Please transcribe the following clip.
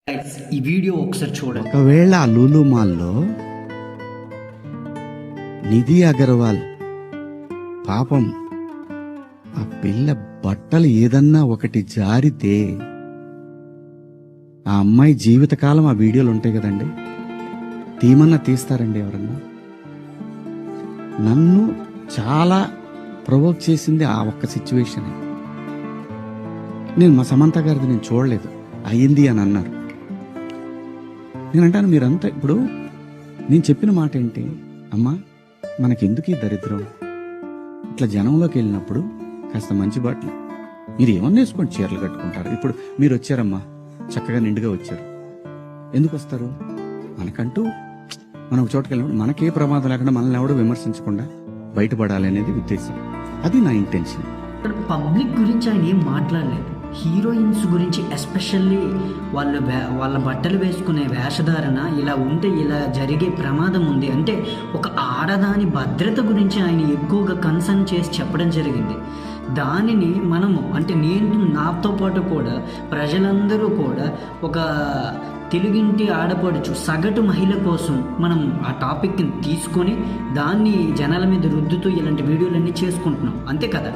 ఈ వీడియో ఒకసారి చూడండి. ఒకవేళ ఆ లూలు మాల్లో నిధి అగర్వాల్ పాపం ఆ పిల్ల బట్టలు ఏదన్నా ఒకటి జారితే ఆ అమ్మాయి జీవితకాలం ఆ వీడియోలు ఉంటాయి కదండి, తీమన్నా తీస్తారండి ఎవరన్నా? నన్ను చాలా ప్రొవోక్ చేసింది ఆ ఒక్క సిచ్యువేషన్. నేను మా సమంత గారిది నేను చూడలేదు, అయ్యింది అని అన్నారు. నేనంటాను మీరంతా ఇప్పుడు నేను చెప్పిన మాట ఏంటి, అమ్మా మనకెందుకు ఈ దరిద్రం? ఇట్లా జనంలోకి వెళ్ళినప్పుడు కాస్త మంచి బట్టలు మీరు ఏమన్నా వేసుకోండి, చీరలు కట్టుకుంటారు. ఇప్పుడు మీరు వచ్చారమ్మా, చక్కగా నిండుగా వచ్చారు. ఎందుకు వస్తారు? మనకంటూ మనం ఒక చోటుకి వెళ్ళినప్పుడు మనకే ప్రమాదం లేకుండా మనల్ని ఎవడో విమర్శించకుండా బయటపడాలి అనేది ఉద్దేశం. అది నా ఇంటెన్షన్. పబ్లిక్ గురించి ఆయన ఏం మాట్లాడలేదు. హీరోయిన్స్ గురించి ఎస్పెషల్లీ వాళ్ళ బట్టలు వేసుకునే వేషధారణ ఇలా ఉంటే ఇలా జరిగే ప్రమాదం ఉంది అంటే ఒక ఆడదాని భద్రత గురించి ఆయన ఎక్కువగా కన్సర్న్ చేసి చెప్పడం జరిగింది. దానిని మనము అంటే నేను నాతో పాటు కూడా ప్రజలందరూ కూడా ఒక తెలుగింటి ఆడపడుచు సగటు మహిళ కోసం మనం ఆ టాపిక్ని తీసుకొని దాన్ని జనాల మీద రుద్దుతూ ఇలాంటి వీడియోలన్నీ చేసుకుంటున్నాం, అంతే కదా.